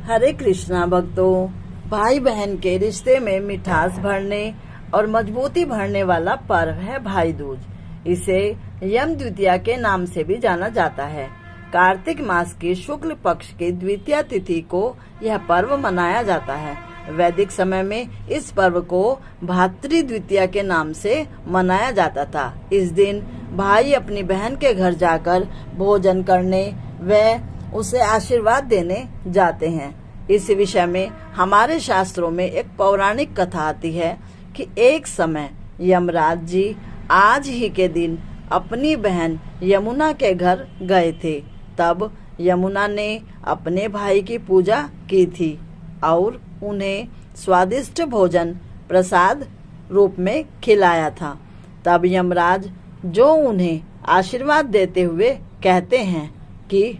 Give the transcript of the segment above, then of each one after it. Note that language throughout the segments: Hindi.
हरे कृष्णा भक्तों, भाई बहन के रिश्ते में मिठास भरने और मजबूती भरने वाला पर्व है भाई दूज। इसे यम द्वितीया के नाम से भी जाना जाता है। कार्तिक मास की शुक्ल पक्ष की द्वितीया तिथि को यह पर्व मनाया जाता है। वैदिक समय में इस पर्व को भातृ द्वितीया के नाम से मनाया जाता था। इस दिन भाई अपनी बहन के घर जाकर भोजन करने व उसे आशीर्वाद देने जाते हैं। इस विषय में हमारे शास्त्रों में एक पौराणिक कथा आती है कि एक समय यमराज जी आज ही के दिन अपनी बहन यमुना के घर गए थे। तब यमुना ने अपने भाई की पूजा की थी और उन्हें स्वादिष्ट भोजन प्रसाद रूप में खिलाया था। तब यमराज जो उन्हें आशीर्वाद देते हुए कहते हैं कि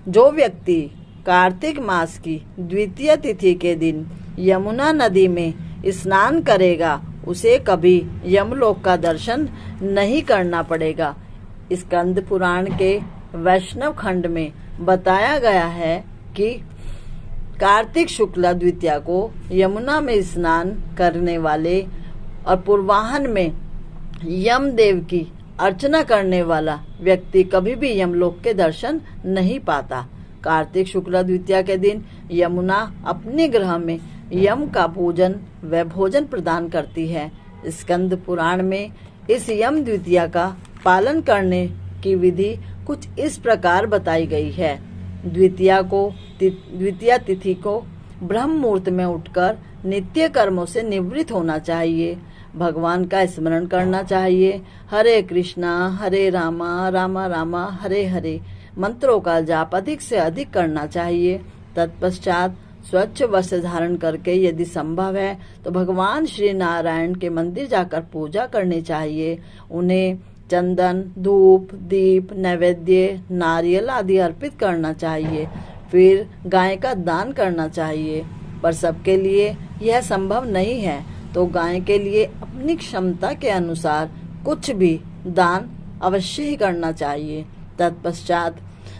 जो व्यक्ति कार्तिक मास की द्वितीय तिथि के दिन यमुना नदी में स्नान करेगा उसे कभी यमलोक का दर्शन नहीं करना पड़ेगा। स्कंद पुराण के वैष्णव खंड में बताया गया है कि कार्तिक शुक्ला द्वितीया को यमुना में स्नान करने वाले और पूर्वाहन में यमदेव की अर्चना करने वाला व्यक्ति कभी भी यमलोक के दर्शन नहीं पाता। कार्तिक शुक्ला द्वितीया के दिन यमुना अपने गृह में यम का पूजन व भोजन प्रदान करती है। स्कंद पुराण में इस यम द्वितीया का पालन करने की विधि कुछ इस प्रकार बताई गई है। द्वितीया तिथि को ब्रह्म मुहूर्त में उठकर नित्य कर्मों से निवृत्त होना चाहिए। भगवान का स्मरण करना चाहिए। हरे कृष्णा हरे रामा रामा रामा हरे हरे मंत्रों का जाप अधिक से अधिक करना चाहिए। तत्पश्चात स्वच्छ वस्त्र धारण करके यदि संभव है तो भगवान श्री नारायण के मंदिर जाकर पूजा करनी चाहिए। उन्हें चंदन, धूप, दीप, नैवेद्य, नारियल आदि अर्पित करना चाहिए। फिर गाय का दान करना चाहिए। पर सबके लिए यह संभव नहीं है तो गाय के लिए अपनी क्षमता के अनुसार कुछ भी दान अवश्य ही करना चाहिए। तत्पश्चात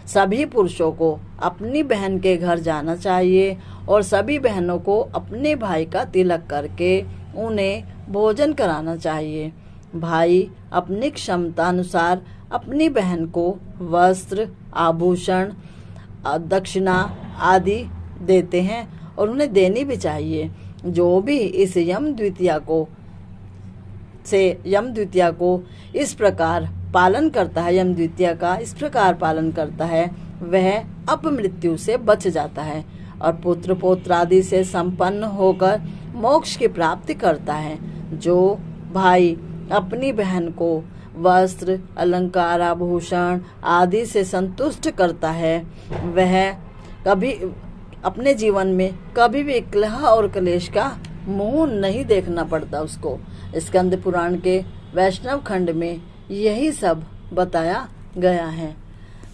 सभी पुरुषों को अपनी बहन के घर जाना चाहिए और सभी बहनों को अपने भाई का तिलक करके उन्हें भोजन कराना चाहिए। भाई अपनी क्षमता अनुसार अपनी बहन को वस्त्र, आभूषण, दक्षिणा आदि देते हैं और उन्हें देनी भी चाहिए। जो भी इस यम द्वितीया को इस प्रकार पालन करता है, यम द्वितीया का इस प्रकार पालन करता है, वह अपमृत्यु से बच जाता है और पुत्र पौत्रादि से संपन्न होकर मोक्ष की प्राप्ति करता है। जो भाई अपनी बहन को वस्त्र, अलंकार, आभूषण आदि से संतुष्ट करता है वह कभी अपने जीवन में कभी भी कलह और क्लेश का मुंह नहीं देखना पड़ता उसको। स्कंद पुराण के वैष्णव खंड में यही सब बताया गया है।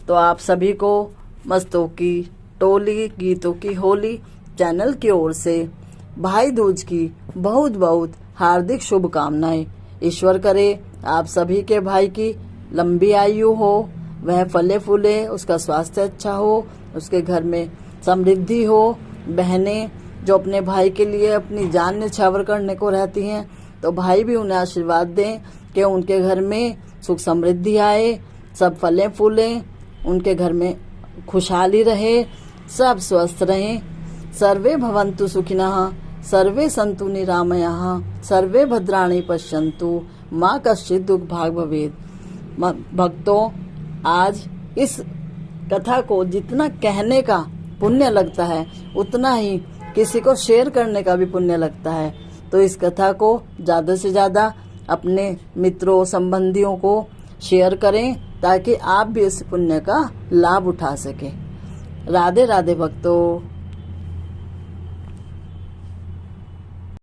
तो आप सभी को मस्तों की टोली गीतों की होली चैनल की ओर से भाई दूज की बहुत बहुत हार्दिक शुभकामनाएं। ईश्वर करे आप सभी के भाई की लंबी आयु हो, वह फले फूले, उसका स्वास्थ्य अच्छा हो, उसके घर में समृद्धि हो। बहनें जो अपने भाई के लिए अपनी जान न्यौछावर करने को रहती हैं तो भाई भी उन्हें आशीर्वाद दें कि उनके घर में सुख समृद्धि आए, सब फलें फूलें, उनके घर में खुशहाली रहे, सब स्वस्थ रहें। सर्वे भवन्तु सुखिनः, सर्वे सन्तु निरामयाः, सर्वे भद्राणि पश्यन्तु, माँ कश्चित् दुःख भाग् भवेत्। भक्तों, आज इस कथा को जितना कहने का पुण्य लगता है उतना ही किसी को शेयर करने का भी पुण्य लगता है। तो इस कथा को ज्यादा से ज्यादा अपने मित्रों संबंधियों को शेयर करें ताकि आप भी इस पुण्य का लाभ उठा सकें। राधे राधे भक्तों।